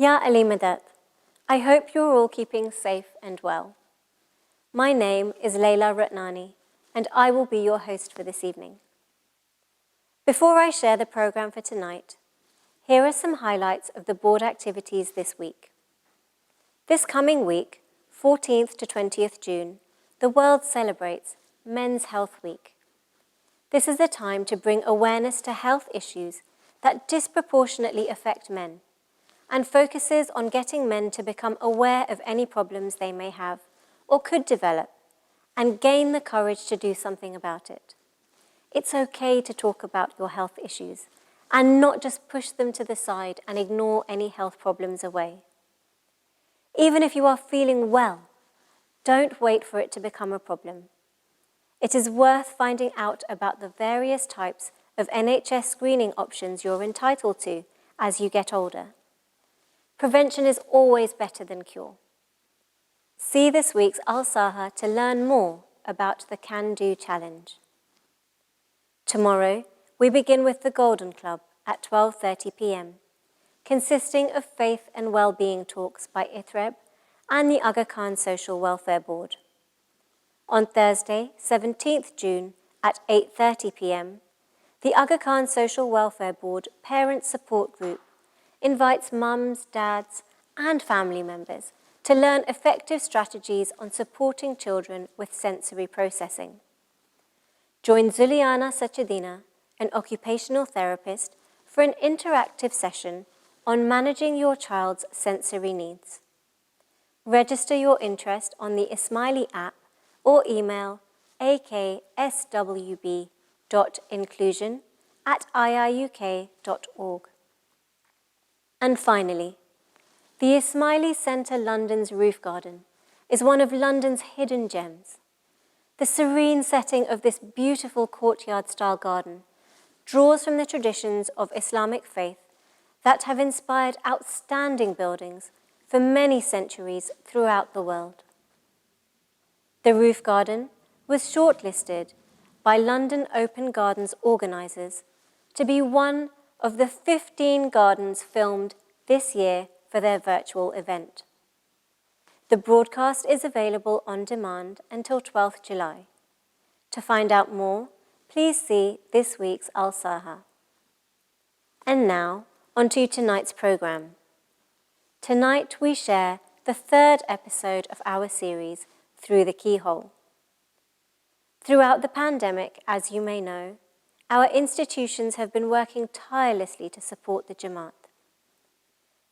Ya Ali Madat. I hope you're all keeping safe and well. My name is Leila Ratnani, and I will be your host for this evening. Before I share the program for tonight, here are some highlights of the board activities this week. This coming week, 14th to 20th June, the world celebrates Men's Health Week. This is a time to bring awareness to health issues that disproportionately affect men and focuses on getting men to become aware of any problems they may have or could develop and gain the courage to do something about it. It's okay to talk about your health issues and not just push them to the side and ignore any health problems away. Even if you are feeling well, don't wait for it to become a problem. It is worth finding out about the various types of NHS screening options you're entitled to as you get older. Prevention is always better than cure. See this week's Al-Saha to learn more about the Can Do Challenge. Tomorrow, we begin with the Golden Club at 12:30 p.m, consisting of faith and well-being talks by ITHREB and the Aga Khan Social Welfare Board. On Thursday, 17th June at 8:30 p.m, the Aga Khan Social Welfare Board Parent Support Group invites mums, dads, and family members to learn effective strategies on supporting children with sensory processing. Join Zuliana Sachedina, an occupational therapist, for an interactive session on managing your child's sensory needs. Register your interest on the Ismaili app or email akswb.inclusion@iiuk.org. And finally, the Ismaili Centre London's roof garden is one of London's hidden gems. The serene setting of this beautiful courtyard-style garden draws from the traditions of Islamic faith that have inspired outstanding buildings for many centuries throughout the world. The roof garden was shortlisted by London Open Gardens organisers to be one of the 15 gardens filmed this year for their virtual event. The broadcast is available on demand until 12th July. To find out more, please see this week's Al-Saha. And now, on to tonight's programme. Tonight we share the third episode of our series, Through the Keyhole. Throughout the pandemic, as you may know, our institutions have been working tirelessly to support the Jamaat.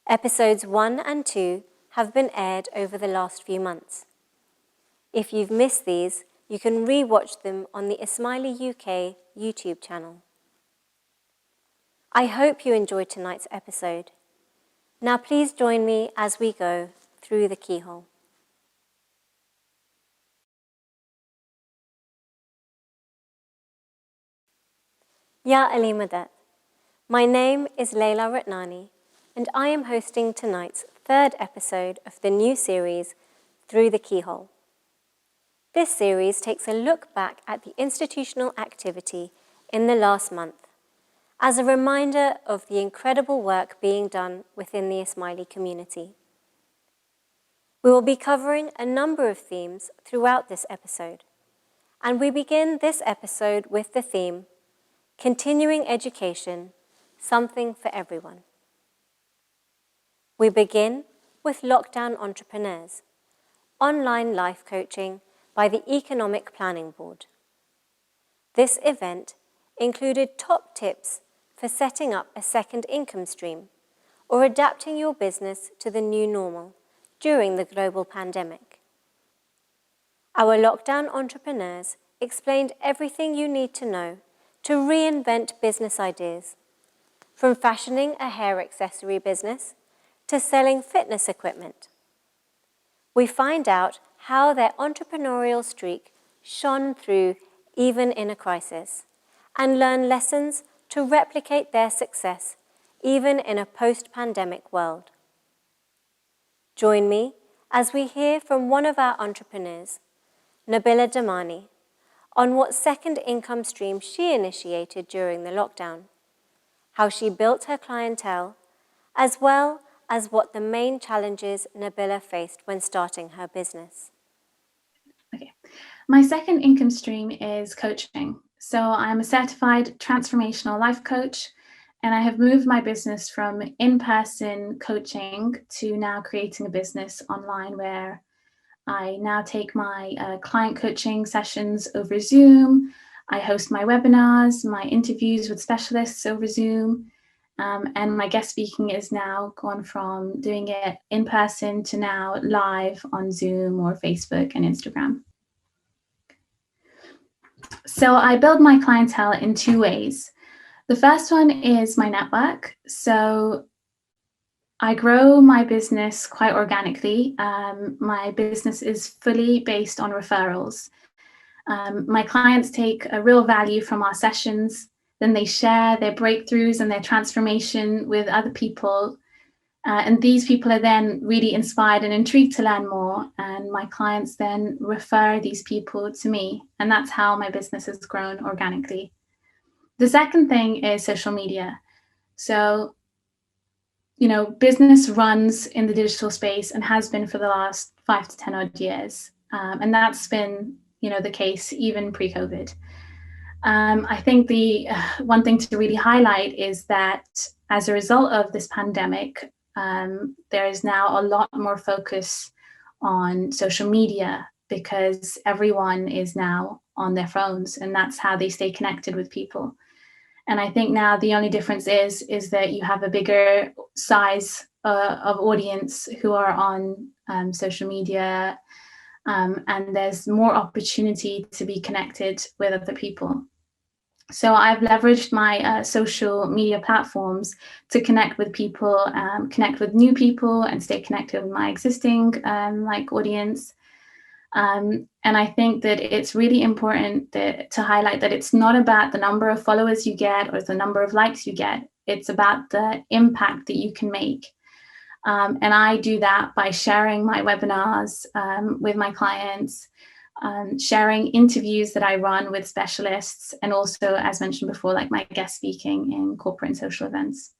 Episodes 1 and 2 have been aired over the last few months. If you've missed these, you can re-watch them on the Ismaili UK YouTube channel. I hope you enjoyed tonight's episode. Now please join me as we go through the keyhole. Ya Ali Madat. My name is Leila Ratnani, and I am hosting tonight's third episode of the new series, Through the Keyhole. This series takes a look back at the institutional activity in the last month as a reminder of the incredible work being done within the Ismaili community. We will be covering a number of themes throughout this episode, and we begin this episode with the theme, Continuing Education, Something for Everyone. We begin with Lockdown Entrepreneurs, online life coaching by the Economic Planning Board. This event included top tips for setting up a second income stream or adapting your business to the new normal during the global pandemic. Our lockdown entrepreneurs explained everything you need to know to reinvent business ideas, from fashioning a hair accessory business to selling fitness equipment. We find out how their entrepreneurial streak shone through even in a crisis, and learn lessons to replicate their success even in a post-pandemic world. Join me as we hear from one of our entrepreneurs, Nabila Damani, on what second income stream she initiated during the lockdown, how she built her clientele, as well as what the main challenges Nabila faced when starting her business. Okay. My second income stream is coaching. So I'm a certified transformational life coach, and I have moved my business from in-person coaching to now creating a business online where I now take my client coaching sessions over Zoom. I host my webinars, my interviews with specialists over Zoom. And my guest speaking is now gone from doing it in person to now live on Zoom or Facebook and Instagram. So I build my clientele in two ways. The first one is my network. So I grow my business quite organically. My business is fully based on referrals. My clients take a real value from our sessions, then they share their breakthroughs and their transformation with other people. And these people are then really inspired and intrigued to learn more. And my clients then refer these people to me. And that's how my business has grown organically. The second thing is social media. So, business runs in the digital space and has been for the last 5 to 10 odd years. And that's been, the case even pre-COVID. I think the one thing to really highlight is that as a result of this pandemic, there is now a lot more focus on social media because everyone is now on their phones and that's how they stay connected with people. And I think now the only difference is that you have a bigger size of audience who are on social media, and there's more opportunity to be connected with other people. So I've leveraged my social media platforms to connect with people, connect with new people, and stay connected with my existing audience. And I think that it's really important to highlight that it's not about the number of followers you get or the number of likes you get. It's about the impact that you can make. And I do that by sharing my webinars with my clients, sharing interviews that I run with specialists, and also, as mentioned before, like my guest speaking in corporate and social events.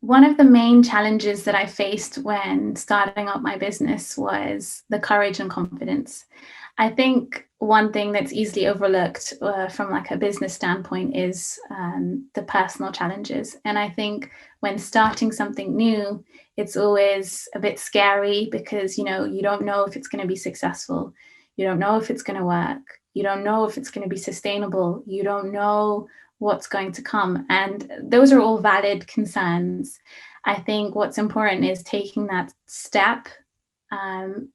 One of the main challenges that I faced when starting up my business was the courage and confidence. I think one thing that's easily overlooked from like a business standpoint is the personal challenges. And I think when starting something new, it's always a bit scary because, you don't know if it's going to be successful. You don't know if it's going to work. You don't know if it's going to be sustainable. You don't know what's going to come. And those are all valid concerns. I think what's important is taking that step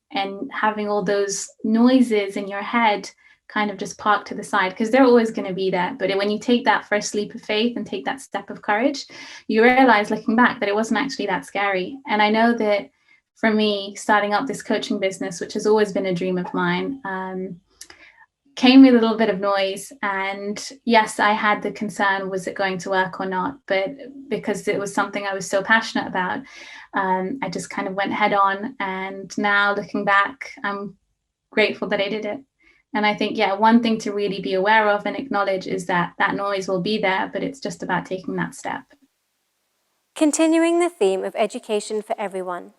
and having all those noises in your head kind of just parked to the side, because they're always going to be there. But when you take that first leap of faith and take that step of courage, you realize looking back that it wasn't actually that scary. And I know that for me, starting up this coaching business, which has always been a dream of mine, came with a little bit of noise. And yes, I had the concern, was it going to work or not? But because it was something I was so passionate about, I just kind of went head on. And now looking back, I'm grateful that I did it. And I think, one thing to really be aware of and acknowledge is that that noise will be there, but it's just about taking that step. Continuing the theme of education for everyone,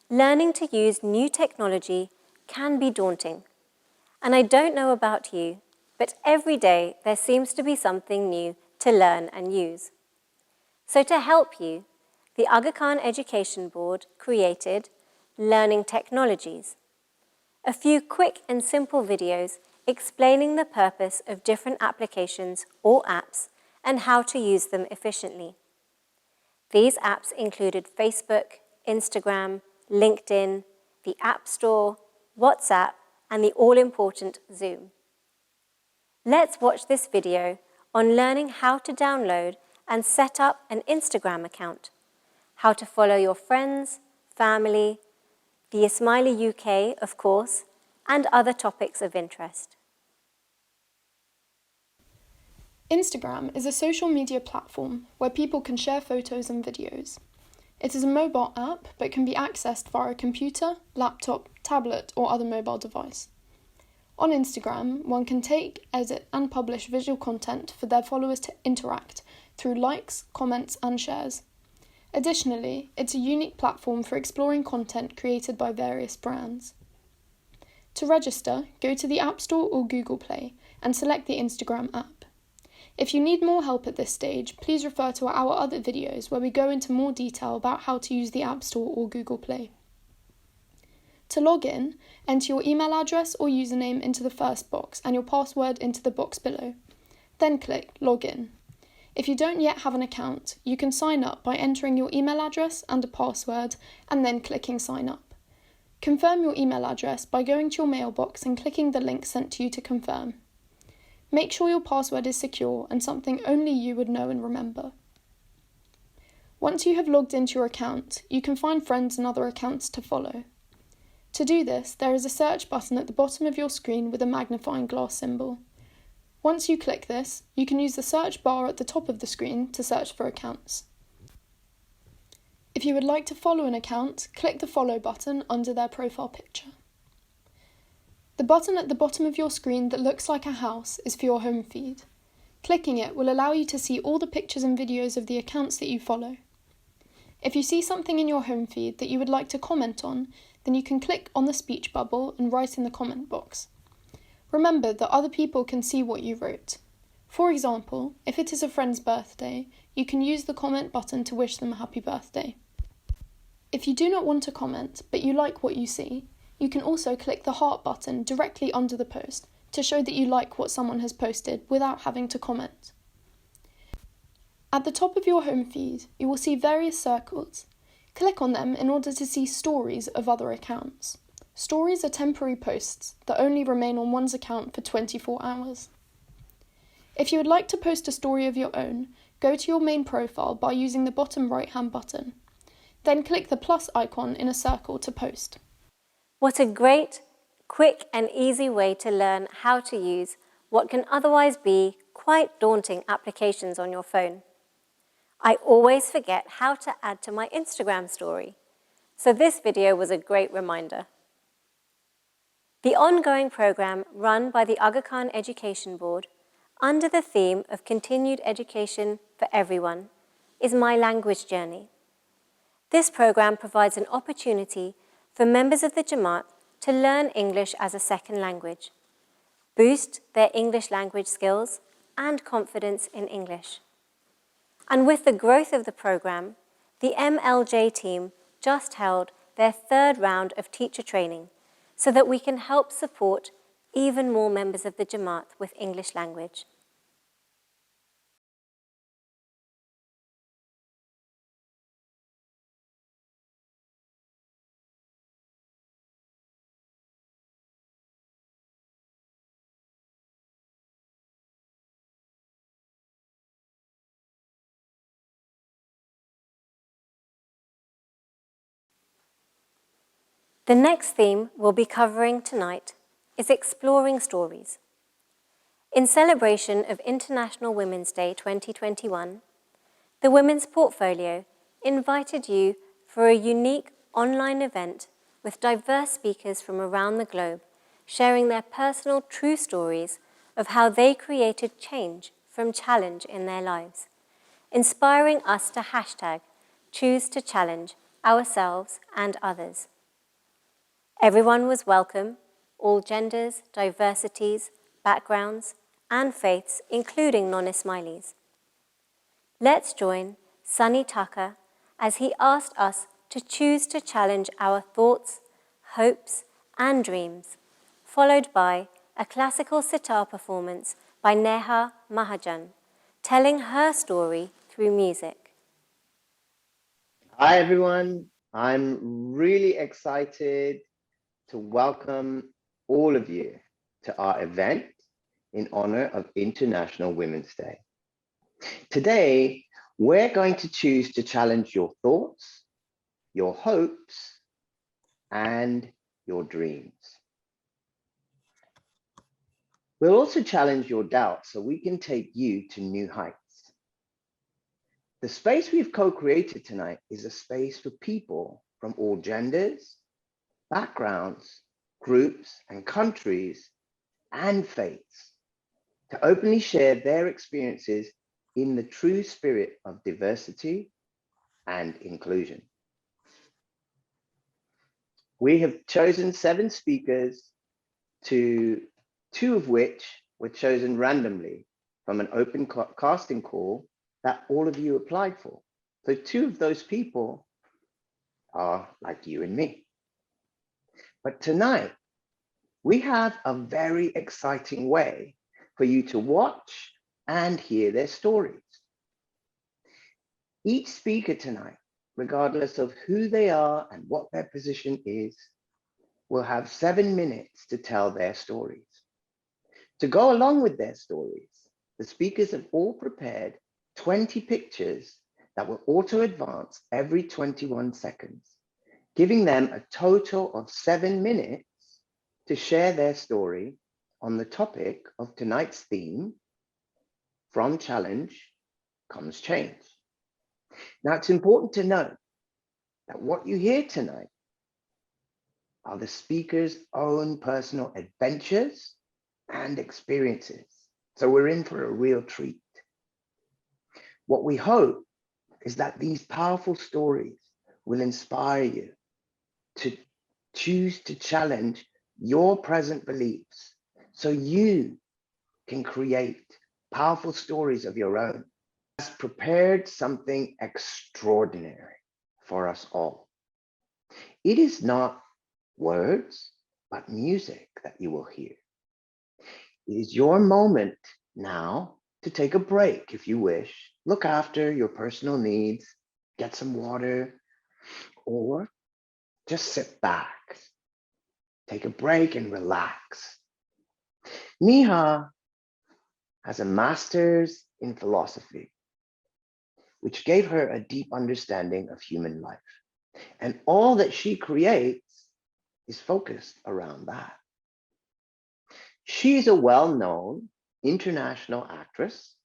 learning to use new technology can be daunting. And I don't know about you, but every day there seems to be something new to learn and use. So to help you, the Aga Khan Education Board created Learning Technologies, a few quick and simple videos explaining the purpose of different applications or apps and how to use them efficiently. These apps included Facebook, Instagram, LinkedIn, the App Store, WhatsApp, and the all-important Zoom. Let's watch this video on learning how to download and set up an Instagram account, how to follow your friends, family, the Ismaili UK, of course, and other topics of interest. Instagram is a social media platform where people can share photos and videos. It is a mobile app but can be accessed via a computer, laptop, tablet, or other mobile device. On Instagram, one can take, edit, and publish visual content for their followers to interact through likes, comments, and shares. Additionally, it's a unique platform for exploring content created by various brands. To register, go to the App Store or Google Play and select the Instagram app. If you need more help at this stage, please refer to our other videos where we go into more detail about how to use the App Store or Google Play. To log in, enter your email address or username into the first box and your password into the box below. Then click Login. If you don't yet have an account, you can sign up by entering your email address and a password and then clicking Sign Up. Confirm your email address by going to your mailbox and clicking the link sent to you to confirm. Make sure your password is secure and something only you would know and remember. Once you have logged into your account, you can find friends and other accounts to follow. To do this, there is a search button at the bottom of your screen with a magnifying glass symbol. Once you click this, you can use the search bar at the top of the screen to search for accounts. If you would like to follow an account, click the follow button under their profile picture. The button at the bottom of your screen that looks like a house is for your home feed. Clicking it will allow you to see all the pictures and videos of the accounts that you follow. If you see something in your home feed that you would like to comment on, then you can click on the speech bubble and write in the comment box. Remember that other people can see what you wrote. For example, if it is a friend's birthday, you can use the comment button to wish them a happy birthday. If you do not want to comment, but you like what you see, you can also click the heart button directly under the post to show that you like what someone has posted without having to comment. At the top of your home feed, you will see various circles. Click on them in order to see stories of other accounts. Stories are temporary posts that only remain on one's account for 24 hours. If you would like to post a story of your own, go to your main profile by using the bottom right-hand button. Then click the plus icon in a circle to post. What a great, quick and easy way to learn how to use what can otherwise be quite daunting applications on your phone. I always forget how to add to my Instagram story, so this video was a great reminder. The ongoing program run by the Aga Khan Education Board under the theme of continued education for everyone is My Language Journey. This program provides an opportunity for members of the Jamaat to learn English as a second language, boost their English language skills and confidence in English. And with the growth of the program, the MLJ team just held their third round of teacher training so that we can help support even more members of the Jamaat with English language. The next theme we'll be covering tonight is exploring stories. In celebration of International Women's Day 2021, the Women's Portfolio invited you for a unique online event with diverse speakers from around the globe sharing their personal true stories of how they created change from challenge in their lives, inspiring us to #choose to challenge ourselves and others. Everyone was welcome, all genders, diversities, backgrounds, and faiths, including non-Ismailis. Let's join Sunny Tucker as he asked us to choose to challenge our thoughts, hopes, and dreams, followed by a classical sitar performance by Neha Mahajan, telling her story through music. Hi, everyone. I'm really excited to welcome all of you to our event in honor of International Women's Day. Today, we're going to choose to challenge your thoughts, your hopes, and your dreams. We'll also challenge your doubts so we can take you to new heights. The space we've co-created tonight is a space for people from all genders, backgrounds, groups, and countries, and faiths to openly share their experiences in the true spirit of diversity, and inclusion. We have chosen 7 speakers, two of which were chosen randomly from an open casting call that all of you applied for. So 2 of those people are like you and me. But tonight, we have a very exciting way for you to watch and hear their stories. Each speaker tonight, regardless of who they are and what their position is, will have 7 minutes to tell their stories. To go along with their stories, the speakers have all prepared 20 pictures that will auto-advance every 21 seconds, giving them a total of 7 minutes to share their story on the topic of tonight's theme, From Challenge Comes Change. Now, it's important to note that what you hear tonight are the speaker's own personal adventures and experiences. So we're in for a real treat. What we hope is that these powerful stories will inspire you to choose to challenge your present beliefs so you can create powerful stories of your own. Has prepared something extraordinary for us all. It is not words, but music that you will hear. It is your moment now to take a break if you wish, look after your personal needs, get some water, or just sit back, take a break and relax. Neha has a master's in philosophy, which gave her a deep understanding of human life. And all that she creates is focused around that. She's a well-known international actress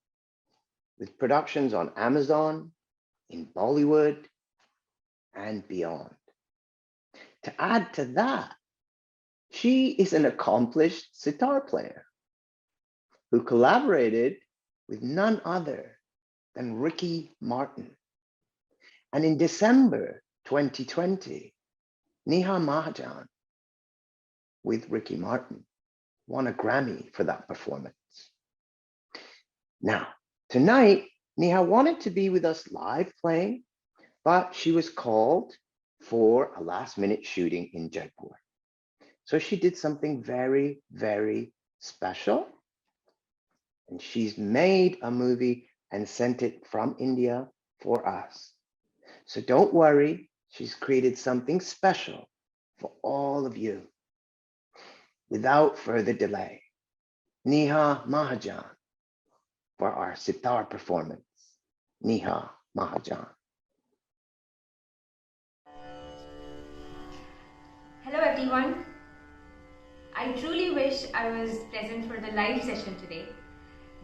with productions on Amazon, in Bollywood, and beyond. To add to that, she is an accomplished sitar player who collaborated with none other than Ricky Martin. And in December 2020, Neha Mahajan with Ricky Martin won a Grammy for that performance. Now, tonight, Neha wanted to be with us live playing, but she was called for a last-minute shooting in Jaipur. So she did something very, very special. And she's made a movie and sent it from India for us. So don't worry, she's created something special for all of you. Without further delay, Neha Mahajan for our sitar performance. Neha Mahajan. Hello everyone. I truly wish I was present for the live session today,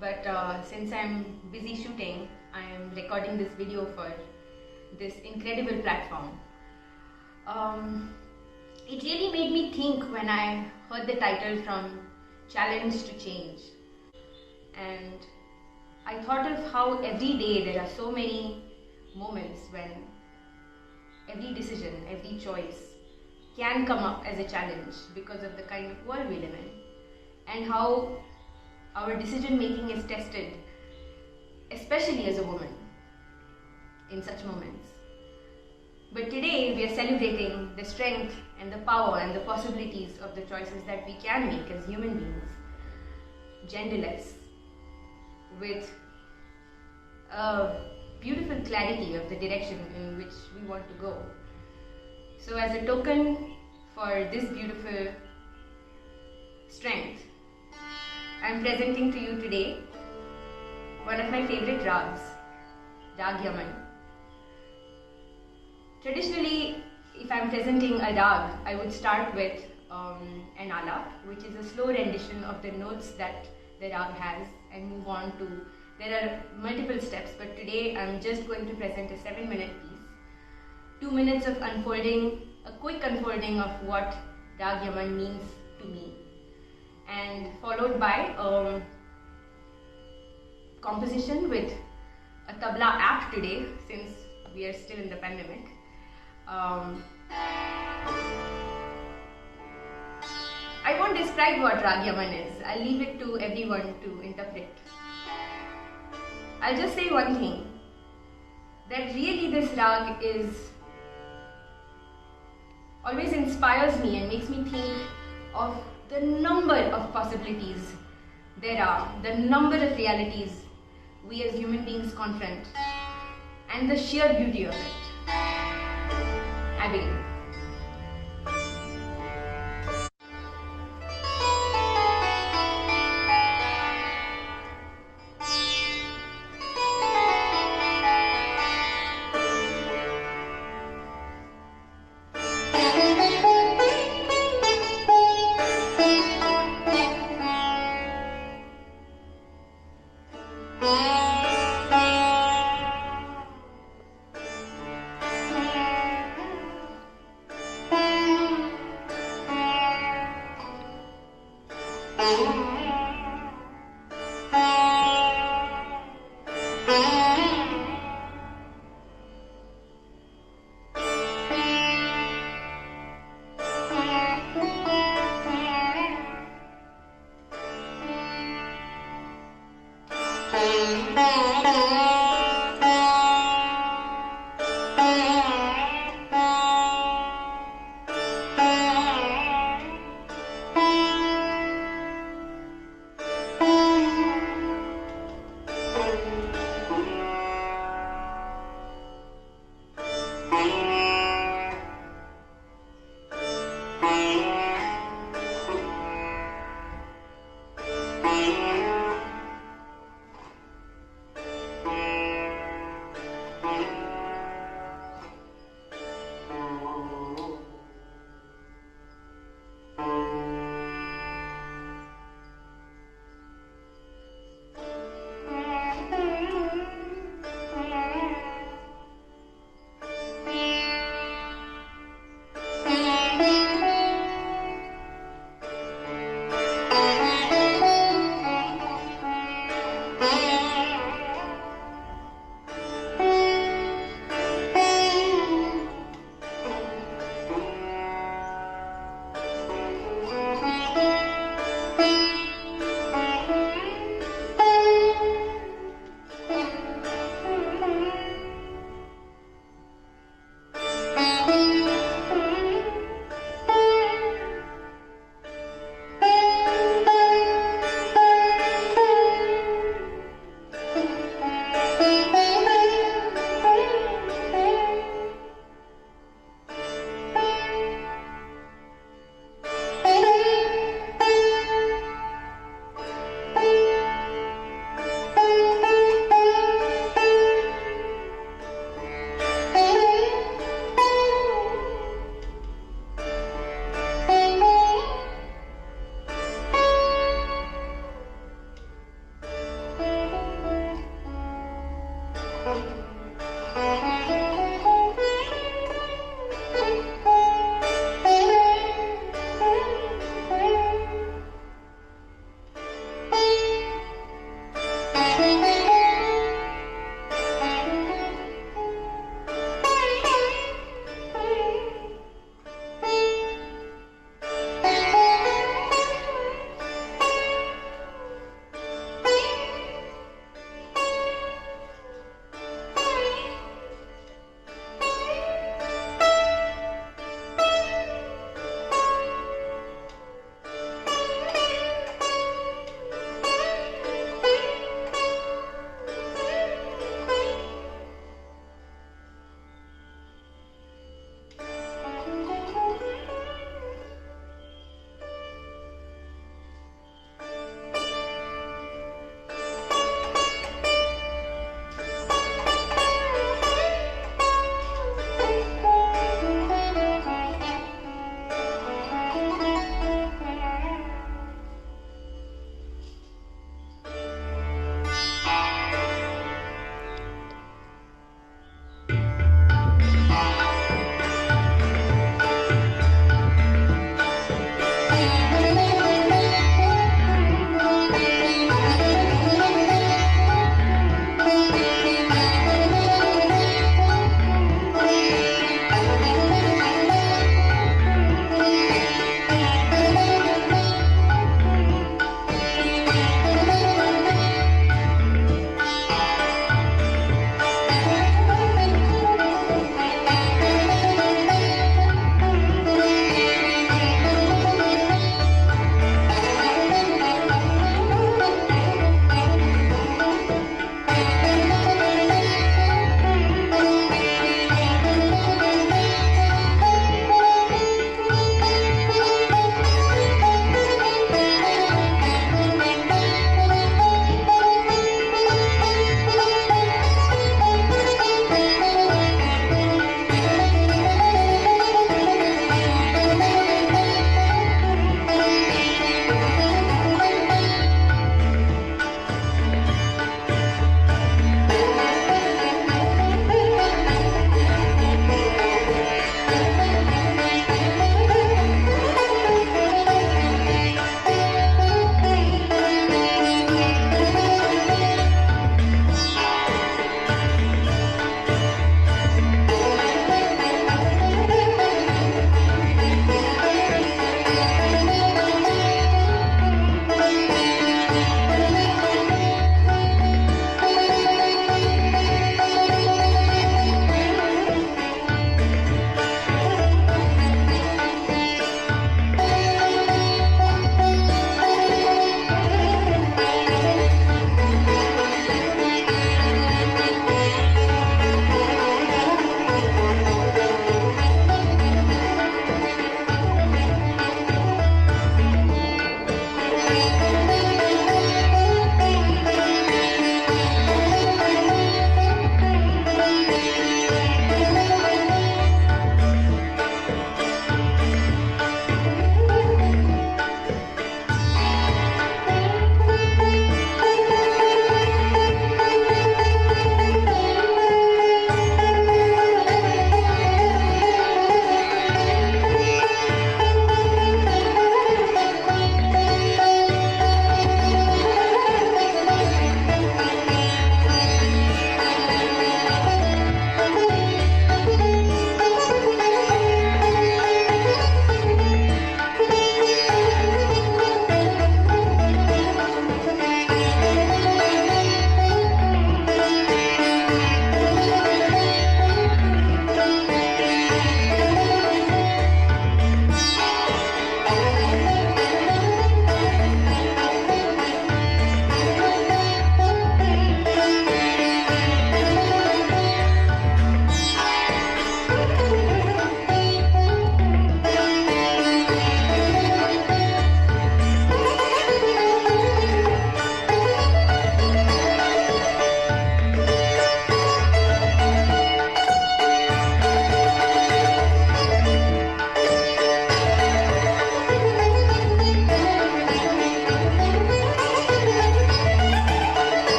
but since I'm busy shooting, I am recording this video for this incredible platform. It really made me think when I heard the title From Challenge to Change. And I thought of how every day there are so many moments when every decision, every choice can come up as a challenge because of the kind of world we live in, and how our decision making is tested, especially as a woman, in such moments. But today we are celebrating the strength and the power and the possibilities of the choices that we can make as human beings, genderless, with a beautiful clarity of the direction in which we want to go. So as a token for this beautiful strength, I'm presenting to you today one of my favorite rags, Rag Yaman. Traditionally, if I'm presenting a rag, I would start with an alap, which is a slow rendition of the notes that the rag has, and move on to, there are multiple steps, but today I'm just going to present a 7-minute piece. 2 minutes of unfolding, a quick unfolding of what Rag Yaman means to me, and followed by composition with a tabla app today, since we are still in the pandemic. I won't describe what Rag Yaman is. I'll leave it to everyone to interpret. I'll just say one thing, that really this rag always inspires me and makes me think of the number of possibilities there are, the number of realities we as human beings confront, and the sheer beauty of it. I begin.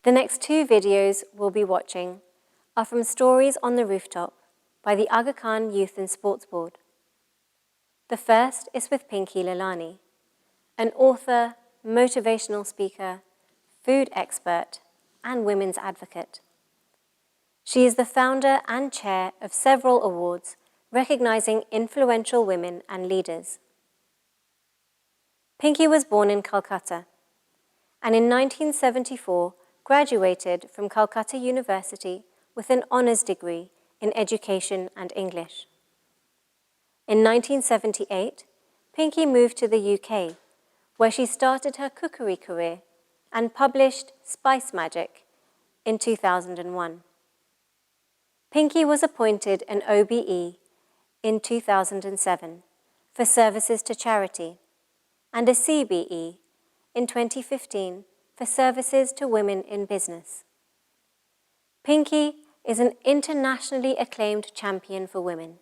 The next two videos we'll be watching are from Stories on the Rooftop by the Aga Khan Youth and Sports Board. The first is with Pinky Lalani, an author, motivational speaker, food expert, and women's advocate. She is the founder and chair of several awards recognizing influential women and leaders. Pinky was born in Calcutta and in 1974 graduated from Calcutta University with an honours degree in education and English. In 1978, Pinky moved to the UK, where she started her cookery career and published Spice Magic in 2001. Pinky was appointed an OBE in 2007 for services to charity and a CBE in 2015 for services to women in business. Pinky is an internationally acclaimed champion for women.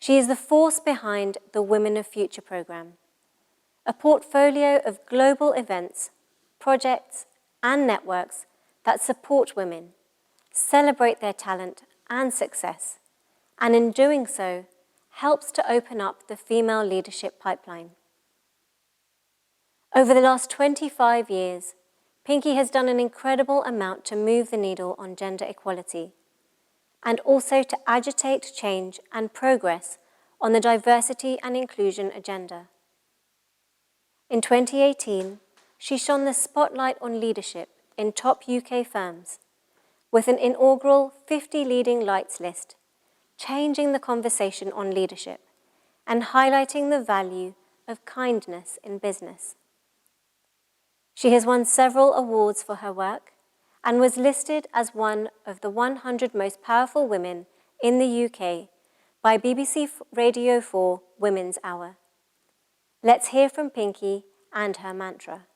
She is the force behind the Women of Future program, a portfolio of global events, projects, and networks that support women, celebrate their talent and success, and in doing so, helps to open up the female leadership pipeline. Over the last 25 years, Pinky has done an incredible amount to move the needle on gender equality, and also to agitate change and progress on the diversity and inclusion agenda. In 2018, she shone the spotlight on leadership in top UK firms with an inaugural 50 Leading Lights list, changing the conversation on leadership and highlighting the value of kindness in business. She has won several awards for her work and was listed as one of the 100 most powerful women in the UK by BBC Radio 4 Women's Hour. Let's hear from Pinky and her mantra.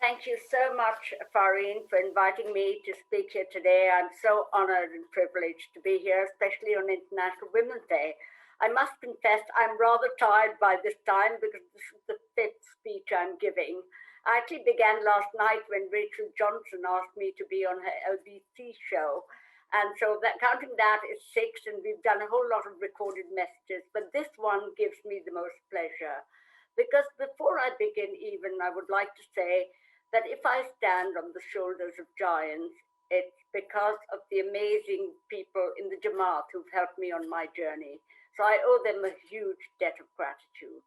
Thank you so much, Fareen, for inviting me to speak here today. I'm so honored and privileged to be here, especially on International Women's Day. I must confess I'm rather tired by this time because this is the 5th speech I'm giving. I actually began last night when Rachel Johnson asked me to be on her LBC show. And so that counting that is 6, and we've done a whole lot of recorded messages, but this one gives me the most pleasure. Because before I begin even, I would like to say that if I stand on the shoulders of giants, it's because of the amazing people in the Jamaat who've helped me on my journey. So I owe them a huge debt of gratitude.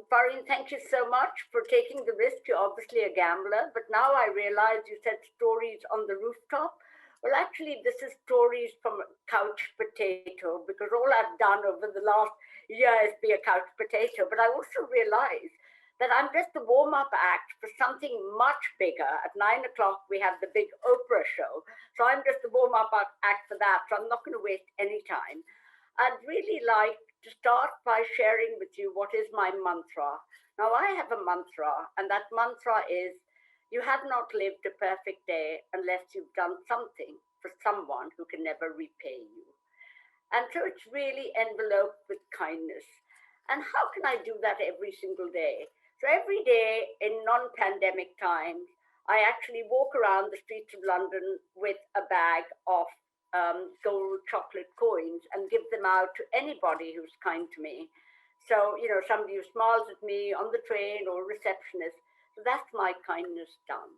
Fareen, thank you so much for taking the risk. You're obviously a gambler, but now I realize you said stories on the rooftop. Well, actually, this is stories from a couch potato, because all I've done over the last year is be a couch potato. But I also realize that I'm just the warm-up act for something much bigger. At 9 o'clock, we have the big Oprah show. So I'm just the warm-up act for that. So I'm not going to waste any time. I'd really like to start by sharing with you what is my mantra. Now, I have a mantra, and that mantra is, you have not lived a perfect day unless you've done something for someone who can never repay you. And so it's really enveloped with kindness. And how can I do that every single day? So every day in non-pandemic times, I actually walk around the streets of London with a bag of gold chocolate coins and give them out to anybody who's kind to me. So, you know, somebody who smiles at me on the train or a receptionist. So that's my kindness done.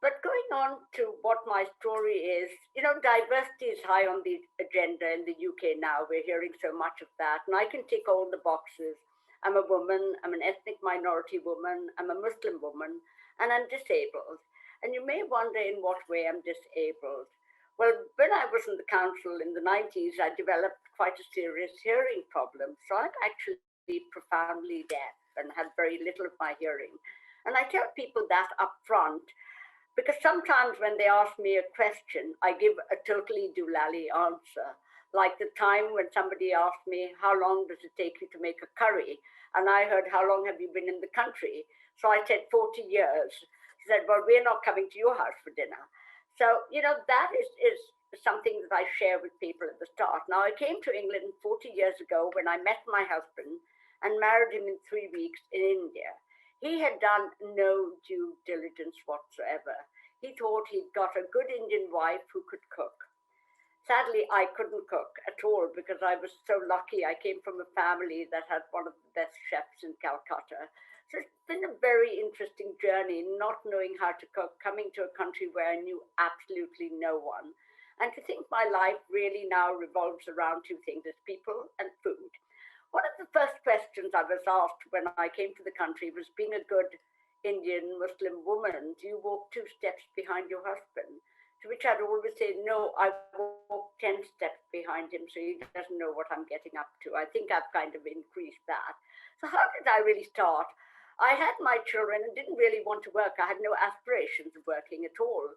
But going on to what my story is, you know, diversity is high on the agenda in the UK now. We're hearing so much of that. And I can tick all the boxes. I'm a woman, I'm an ethnic minority woman, I'm a Muslim woman, and I'm disabled. And you may wonder in what way I'm disabled. Well, when I was in the council in the 90s, I developed quite a serious hearing problem. So I'm actually profoundly deaf and had very little of my hearing. And I tell people that up front, because sometimes when they ask me a question, I give a totally doolally answer. Like the time when somebody asked me, how long does it take you to make a curry? And I heard, how long have you been in the country? So I said, 40 years. She said, well, we're not coming to your house for dinner. So, you know, that is something that I share with people at the start. Now, I came to England 40 years ago when I met my husband and married him in 3 weeks in India. He had done no due diligence whatsoever. He thought he'd got a good Indian wife who could cook. Sadly, I couldn't cook at all because I was so lucky. I came from a family that had one of the best chefs in Calcutta. So it's been a very interesting journey, not knowing how to cook, coming to a country where I knew absolutely no one. And to think my life really now revolves around two things: it's people and food. One of the first questions I was asked when I came to the country was, being a good Indian Muslim woman, do you walk 2 steps behind your husband? To which I'd always say, no, I walk 10 steps behind him so he doesn't know what I'm getting up to. I think I've kind of increased that. So how did I really start? I had my children and didn't really want to work. I had no aspirations of working at all.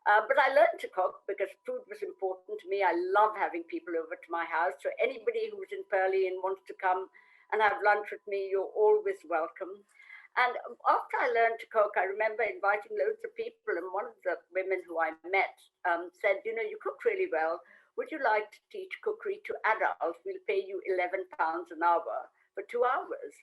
But I learned to cook because food was important to me. I love having people over to my house. So anybody who's in Purley and wants to come and have lunch with me, you're always welcome. And after I learned to cook, I remember inviting loads of people. And one of the women who I met said, you know, you cook really well. Would you like to teach cookery to adults? We'll pay you £11 an hour for 2 hours.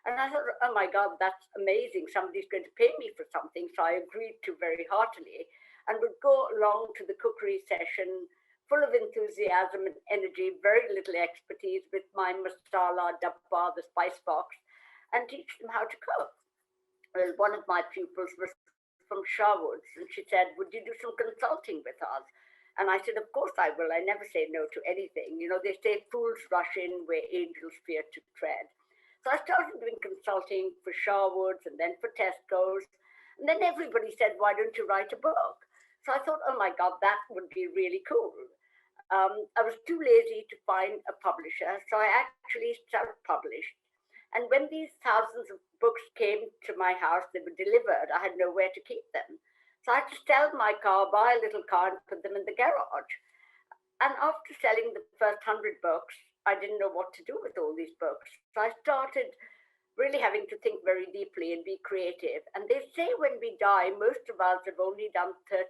And I thought, oh my God, that's amazing. Somebody's going to pay me for something. So I agreed to very heartily and would go along to the cookery session full of enthusiasm and energy, very little expertise, with my masala dabba, the spice box, and teach them how to cook. Well, one of my pupils was from Sherwoods, and she said, would you do some consulting with us? And I said, of course I will. I never say no to anything. You know, they say fools rush in where angels fear to tread. So I started doing consulting for Sherwoods and then for Tesco's. And then everybody said, why don't you write a book? So I thought, oh my God, that would be really cool. I was too lazy to find a publisher, so I actually self-published. And when these thousands of books came to my house, they were delivered, I had nowhere to keep them. So I had to sell my car, buy a little car and put them in the garage. And after selling the first 100 books, I didn't know what to do with all these books. So I started really having to think very deeply and be creative. And they say when we die, most of us have only done 30%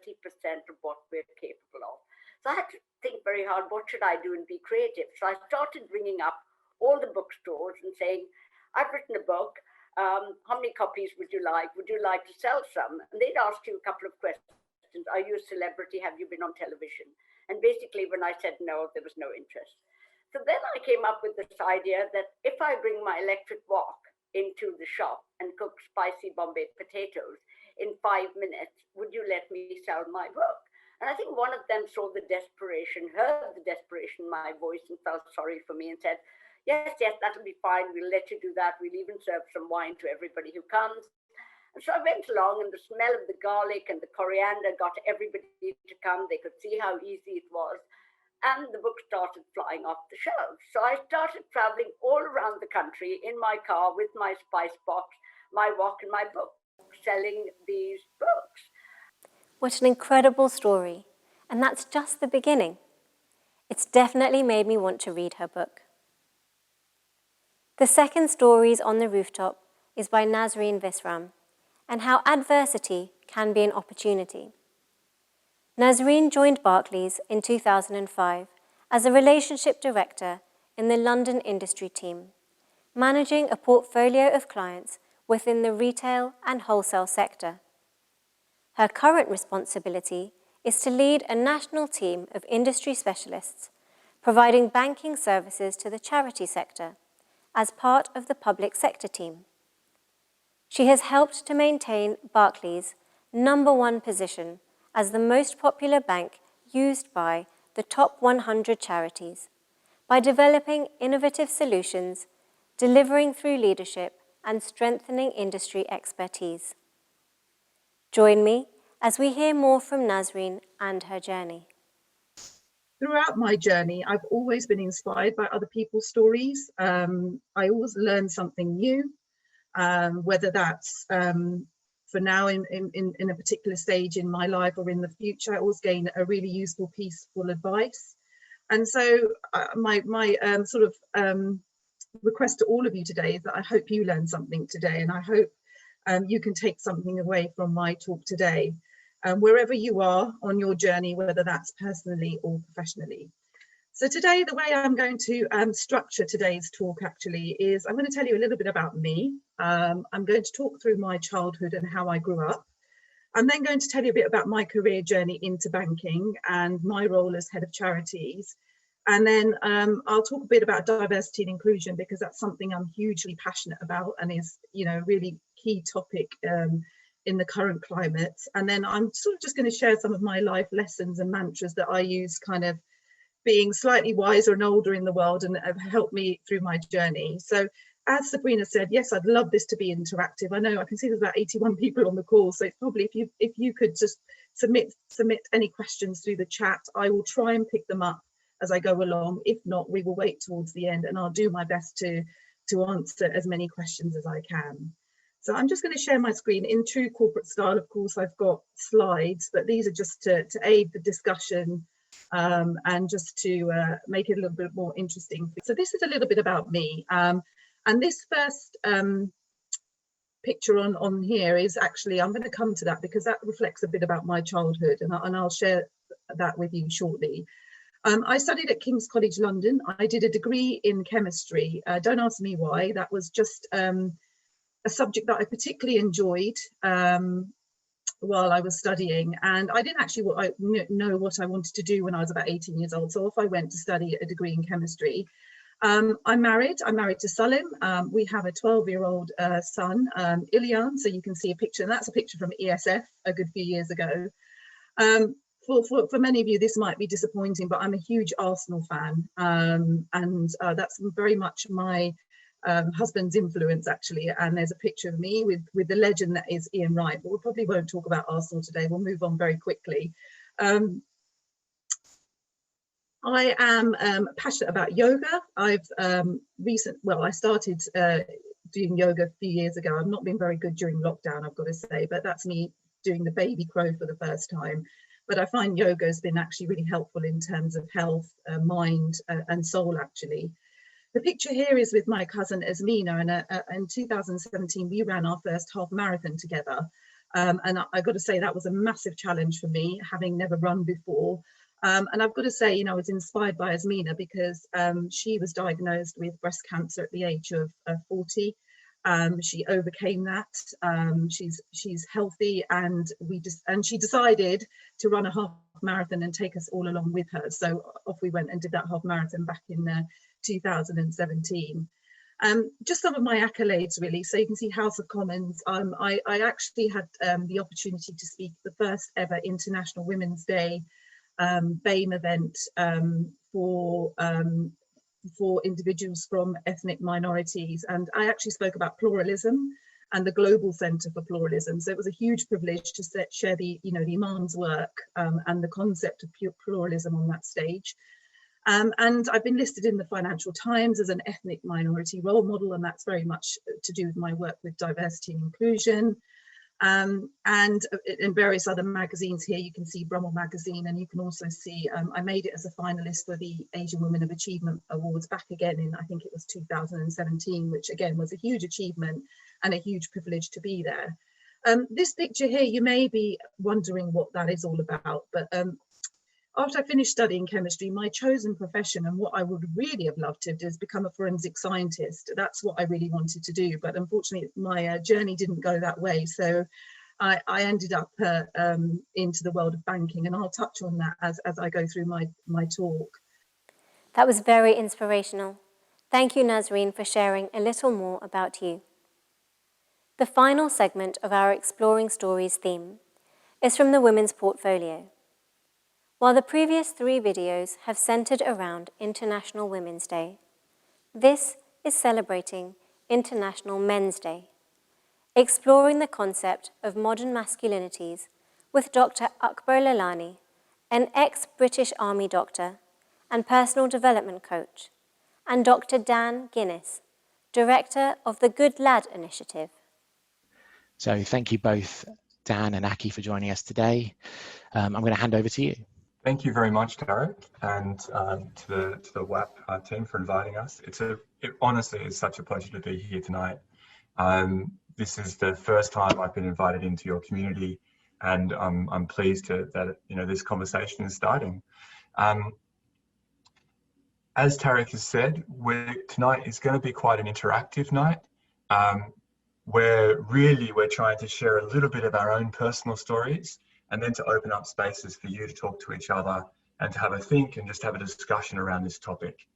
of what we're capable of. So I had to think very hard, what should I do and be creative? So I started ringing up all the bookstores and saying, I've written a book. How many copies would you like? Would you like to sell some? And they'd ask you a couple of questions. Are you a celebrity? Have you been on television? And basically, when I said no, there was no interest. So then I came up with this idea that if I bring my electric wok into the shop and cook spicy Bombay potatoes in 5 minutes, would you let me sell my book? And I think one of them saw the desperation, heard the desperation in my voice and felt sorry for me and said, yes, that'll be fine. We'll let you do that. We'll even serve some wine to everybody who comes. And so I went along, and the smell of the garlic and the coriander got everybody to come. They could see how easy it was. And the book started flying off the shelves. So I started traveling all around the country in my car with my spice box, my wok and my book, selling these books. What an incredible story. And that's just the beginning. It's definitely made me want to read her book. The second Stories on the Rooftop is by Nazreen Visram, and how adversity can be an opportunity. Nazreen joined Barclays in 2005 as a relationship director in the London industry team, managing a portfolio of clients within the retail and wholesale sector. Her current responsibility is to lead a national team of industry specialists, providing banking services to the charity sector as part of the public sector team. She has helped to maintain Barclays' #1 position as the most popular bank used by the top 100 charities by developing innovative solutions, delivering through leadership, and strengthening industry expertise. Join me as we hear more from Nazreen and her journey. Throughout my journey, I've always been inspired by other people's stories. I always learn something new, whether that's for now in a particular stage in my life or in the future. I always gain a really useful piece of advice. And so my request to all of you today is that I hope you learn something today, and I hope you can take something away from my talk today, wherever you are on your journey, whether that's personally or professionally. So today, the way I'm going to structure today's talk actually is I'm going to tell you a little bit about me. I'm going to talk through my childhood and how I grew up. I'm then going to tell you a bit about my career journey into banking and my role as head of charities. And then I'll talk a bit about diversity and inclusion, because that's something I'm hugely passionate about and is, you know, really key topic in the current climate. And then I'm sort of just going to share some of my life lessons and mantras that I use, kind of being slightly wiser and older in the world, and have helped me through my journey. So as Sabrina said, yes, I'd love this to be interactive. I know I can see there's about 81 people on the call, so it's probably if you could just submit any questions through the chat, I will try and pick them up as I go along. If not, we will wait towards the end, and I'll do my best to answer as many questions as I can. So I'm just going to share my screen in true corporate style. Of course, I've got slides, but these are just to aid the discussion and just to make it a little bit more interesting. So this is a little bit about me. And this first picture on here is actually, I'm going to come to that because that reflects a bit about my childhood, and I'll share that with you shortly. I studied at King's College London. I did a degree in chemistry. Don't ask me why. That was just a subject that I particularly enjoyed while I was studying, and I didn't actually know what I wanted to do when I was about 18 years old. So off I went to study a degree in chemistry. I'm married to Salim. We have a 12-year-old son, Ilyan. So you can see a picture, and that's a picture from ESF a good few years ago. For many of you, this might be disappointing, but I'm a huge Arsenal fan, and that's very much my husband's influence actually. And there's a picture of me with the legend that is Ian Wright, but we probably won't talk about Arsenal today. We'll move on very quickly. I am passionate about yoga. I started doing yoga a few years ago. I've not been very good during lockdown, I've got to say, but that's me doing the baby crow for the first time. But I find yoga has been actually really helpful in terms of health, mind and soul actually. The picture here is with my cousin Esmina, and in 2017 we ran our first half marathon together. And I've got to say that was a massive challenge for me, having never run before. And I've got to say, you know, I was inspired by Esmina because she was diagnosed with breast cancer at the age of 40. She overcame that. She's healthy, and she decided to run a half marathon and take us all along with her. So off we went and did that half marathon back in 2017. Just some of my accolades really. So you can see House of Commons. I actually had the opportunity to speak at the first ever International Women's Day BAME event for individuals from ethnic minorities, and I actually spoke about pluralism and the Global Centre for Pluralism. So it was a huge privilege to share the Imam's work and the concept of pluralism on that stage. And I've been listed in the Financial Times as an ethnic minority role model, and that's very much to do with my work with diversity and inclusion. And in various other magazines here, you can see Brummel magazine, and you can also see I made it as a finalist for the Asian Women of Achievement Awards back again in, I think it was 2017, which again was a huge achievement and a huge privilege to be there. This picture here, you may be wondering what that is all about, but after I finished studying chemistry, my chosen profession and what I would really have loved to do is become a forensic scientist. That's what I really wanted to do, but unfortunately my journey didn't go that way. So I ended up into the world of banking, and I'll touch on that as I go through my talk. That was very inspirational. Thank you, Nazreen, for sharing a little more about you. The final segment of our Exploring Stories theme is from the Women's Portfolio. While the previous 3 videos have centered around International Women's Day, this is celebrating International Men's Day, exploring the concept of modern masculinities with Dr. Akbar Lalani, an ex-British Army doctor and personal development coach, and Dr. Dan Guinness, director of the Good Lad Initiative. So thank you both, Dan and Aki, for joining us today. I'm going to hand over to you. Thank you very much, Tarek, and to the WAP team for inviting us. It honestly is such a pleasure to be here tonight. This is the first time I've been invited into your community, and I'm pleased that this conversation is starting. as Tarek has said, tonight is going to be quite an interactive night, where really we're trying to share a little bit of our own personal stories, and then to open up spaces for you to talk to each other and to have a think and just have a discussion around this topic.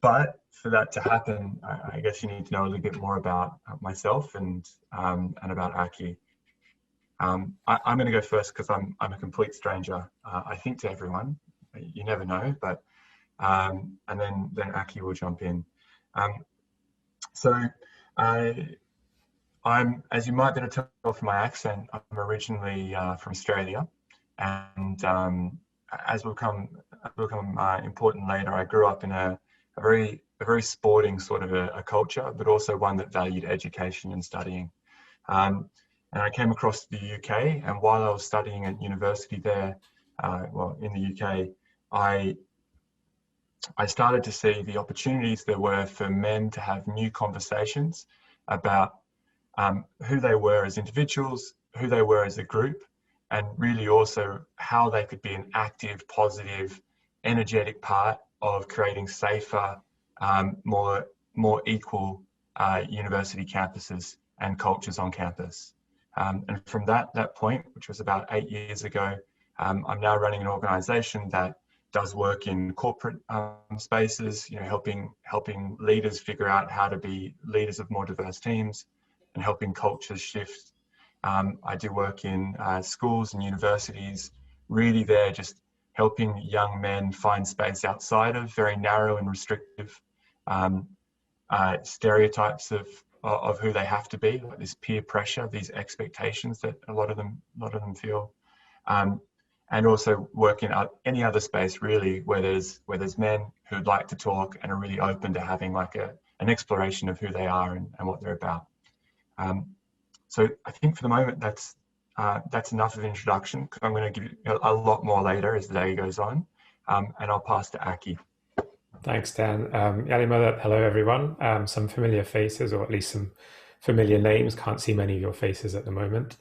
But for that to happen, I guess you need to know a little bit more about myself and about Aki. I'm going to go first because I'm a complete stranger, I think, to everyone. You never know, but and then Aki will jump in. I'm, as you might be able to tell from my accent, I'm originally from Australia, and as will become important later, I grew up in a very sporting sort of a culture, but also one that valued education and studying. And I came across the UK, and while I was studying at university there, in the UK, I started to see the opportunities there were for men to have new conversations about who they were as individuals, who they were as a group, and really also how they could be an active, positive, energetic part of creating safer, more equal university campuses and cultures on campus. And from that point, which was about 8 years ago, I'm now running an organisation that does work in corporate spaces, helping leaders figure out how to be leaders of more diverse teams and helping cultures shift. I do work in schools and universities, really there just helping young men find space outside of very narrow and restrictive stereotypes of who they have to be, like this peer pressure, these expectations that a lot of them feel. And also work in any other space really where there's men who'd like to talk and are really open to having like an exploration of who they are and what they're about. So I think for the moment that's enough of an introduction, because I'm going to give you a lot more later as the day goes on, and I'll pass to Aki. Thanks, Dan. Yalimada, hello everyone. Some familiar faces, or at least some familiar names. Can't see many of your faces at the moment.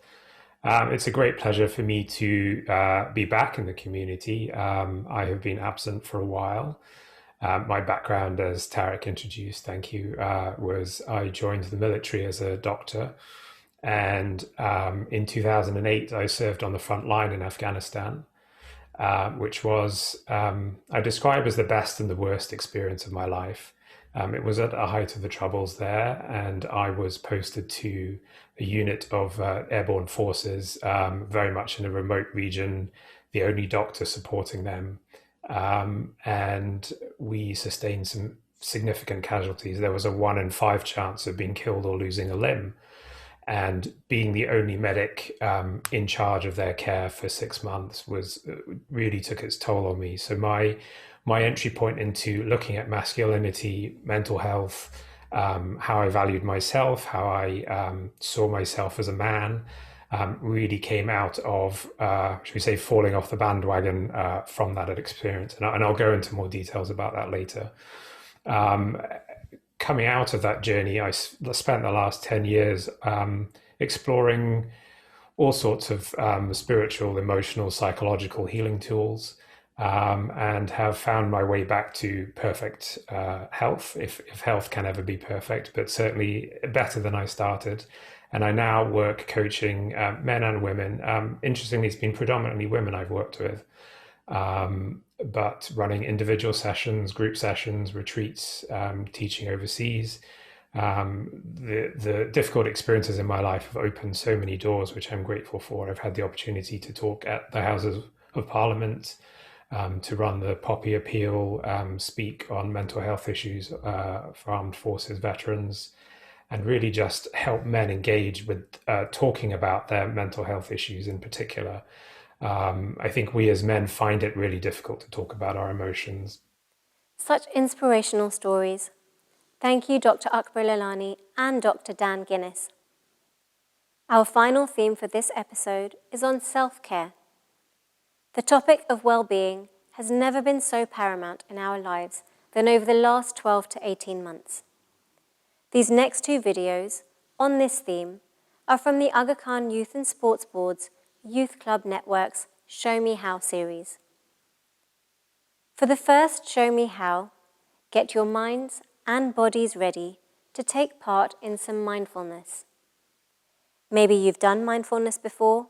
It's a great pleasure for me to be back in the community. I have been absent for a while. My background, as Tarek introduced, thank you, was I joined the military as a doctor. And in 2008, I served on the front line in Afghanistan, which was, I describe as the best and the worst experience of my life. It was at the height of the troubles there, and I was posted to a unit of airborne forces, very much in a remote region, the only doctor supporting them. And we sustained some significant casualties. There was a 1 in 5 chance of being killed or losing a limb. And being the only medic in charge of their care for 6 months really took its toll on me. So my entry point into looking at masculinity, mental health, how I valued myself, how I saw myself as a man, really came out of, should we say, falling off the bandwagon from that experience. And I'll go into more details about that later. Coming out of that journey, I spent the last 10 years exploring all sorts of spiritual, emotional, psychological healing tools, and have found my way back to perfect health, if health can ever be perfect, but certainly better than I started. And I now work coaching men and women. Interestingly, it's been predominantly women I've worked with, but running individual sessions, group sessions, retreats, teaching overseas. The difficult experiences in my life have opened so many doors, which I'm grateful for. I've had the opportunity to talk at the Houses of Parliament, to run the Poppy Appeal, speak on mental health issues for armed forces veterans, and really just help men engage with talking about their mental health issues in particular. I think we as men find it really difficult to talk about our emotions. Such inspirational stories. Thank you, Dr. Akbar Lalani and Dr. Dan Guinness. Our final theme for this episode is on self-care. The topic of well-being has never been so paramount in our lives than over the last 12 to 18 months. These next 2 videos on this theme are from the Aga Khan Youth and Sports Board's Youth Club Network's Show Me How series. For the first Show Me How, get your minds and bodies ready to take part in some mindfulness. Maybe you've done mindfulness before,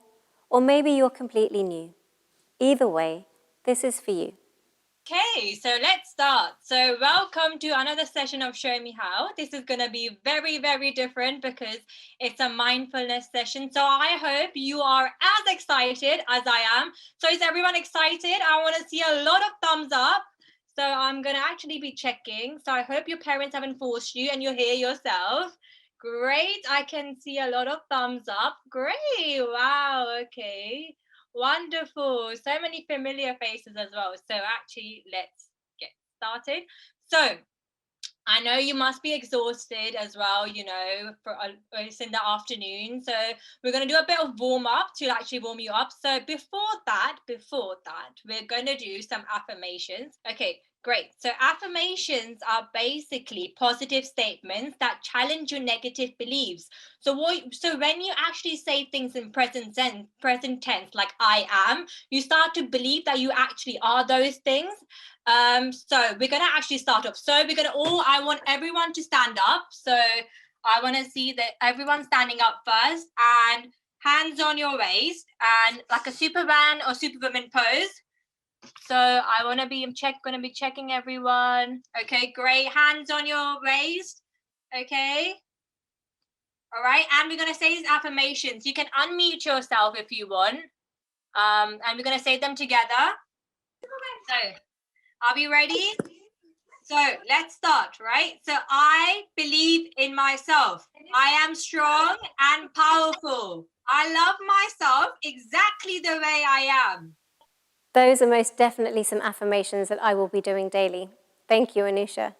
or maybe you're completely new. Either way, this is for you. Okay, so let's start. So welcome to another session of Show Me How. This is going to be very, very different because it's a mindfulness session. So I hope you are as excited as I am. So is everyone excited? I want to see a lot of thumbs up. So I'm going to actually be checking. So I hope your parents haven't forced you and you're here yourself. Great. I can see a lot of thumbs up. Great. Wow. Okay. Wonderful. So many familiar faces as well. So actually, let's get started. So I know you must be exhausted as well, you know, it's in the afternoon. So we're going to do a bit of warm up to actually warm you up. So before that, we're going to do some affirmations. Okay, great. So affirmations are basically positive statements that challenge your negative beliefs. So when you actually say things in present tense, like I am, you start to believe that you actually are those things. So we're going to actually start off. So I want everyone to stand up. So I want to see that everyone's standing up first and hands on your waist and like a Superman or Superwoman pose. So I want to be checking everyone. Okay, great. Hands on your waist. Okay. All right. And we're going to say these affirmations. You can unmute yourself if you want. And we're going to say them together. So are we ready? So let's start, right? So I believe in myself. I am strong and powerful. I love myself exactly the way I am. Those are most definitely some affirmations that I will be doing daily. Thank you, Anusha.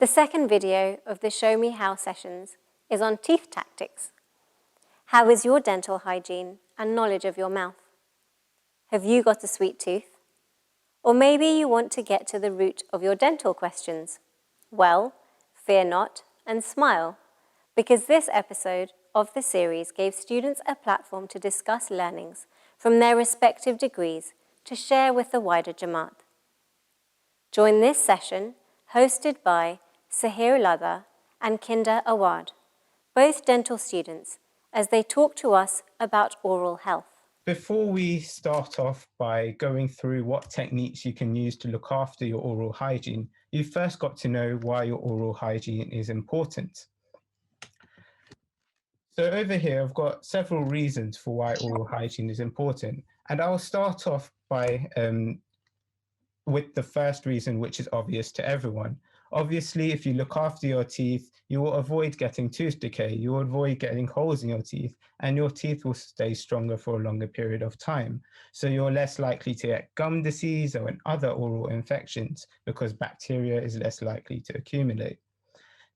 The second video of the Show Me How sessions is on teeth tactics. How is your dental hygiene and knowledge of your mouth? Have you got a sweet tooth? Or maybe you want to get to the root of your dental questions. Well, fear not and smile, because this episode of the series gave students a platform to discuss learnings from their respective degrees to share with the wider Jamaat. Join this session, hosted by Sahir Ladha and Kinder Awad, both dental students, as they talk to us about oral health. Before we start off by going through what techniques you can use to look after your oral hygiene, you've first got to know why your oral hygiene is important. So over here, I've got several reasons for why oral hygiene is important. And I'll start off by with the first reason, which is obvious to everyone. Obviously, if you look after your teeth, you will avoid getting tooth decay, you will avoid getting holes in your teeth, and your teeth will stay stronger for a longer period of time. So you're less likely to get gum disease or other oral infections because bacteria is less likely to accumulate.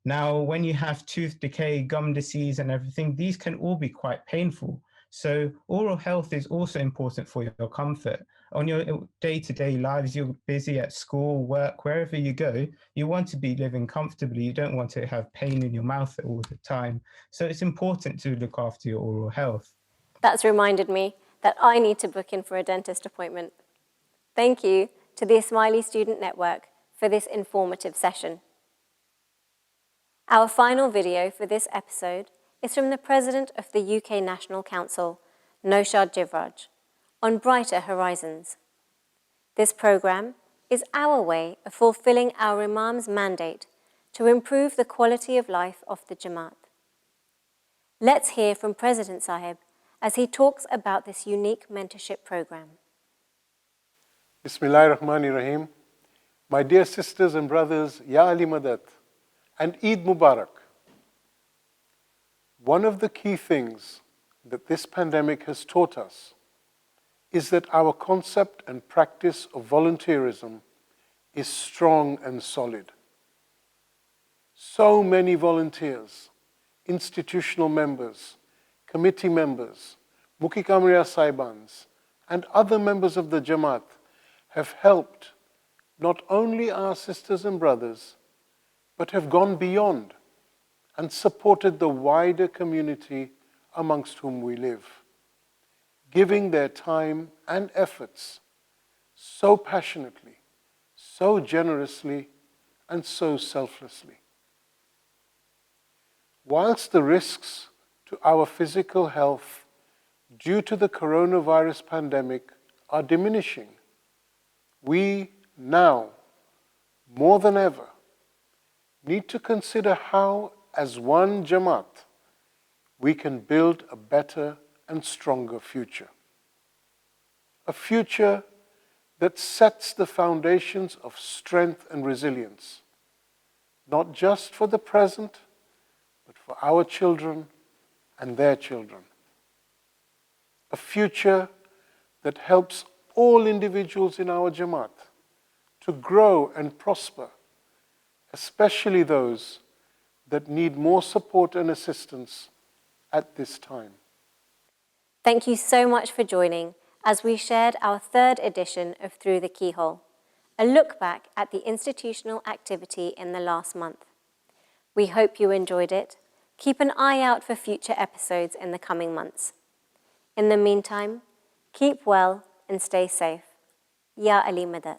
Now, when you have tooth decay, gum disease, and everything, these can all be quite painful. So oral health is also important for your comfort. On your day-to-day lives, you're busy at school, work, wherever you go, you want to be living comfortably. You don't want to have pain in your mouth all the time. So it's important to look after your oral health. That's reminded me that I need to book in for a dentist appointment. Thank you to the Ismaili Student Network for this informative session. Our final video for this episode is from the President of the UK National Council, Naushad Jivraj, on Brighter Horizons. This programme is our way of fulfilling our Imam's mandate to improve the quality of life of the Jamaat. Let's hear from President Sahib as he talks about this unique mentorship programme. Bismillahir Rahmanir Rahim. My dear sisters and brothers, Ya Ali Madad, and Eid Mubarak. One of the key things that this pandemic has taught us is that our concept and practice of volunteerism is strong and solid. So many volunteers, institutional members, committee members, Mukhi Kamriya Saibans, and other members of the Jamaat have helped not only our sisters and brothers, but have gone beyond and supported the wider community amongst whom we live, giving their time and efforts so passionately, so generously, and so selflessly. Whilst the risks to our physical health due to the coronavirus pandemic are diminishing, we now, more than ever, need to consider how, as one Jamaat, we can build a better and stronger future. A future that sets the foundations of strength and resilience, not just for the present, but for our children and their children. A future that helps all individuals in our Jamaat to grow and prosper, especially those that need more support and assistance at this time. Thank you so much for joining as we shared our third edition of Through the Keyhole, a look back at the institutional activity in the last month. We hope you enjoyed it. Keep an eye out for future episodes in the coming months. In the meantime, keep well and stay safe. Ya Ali Madad.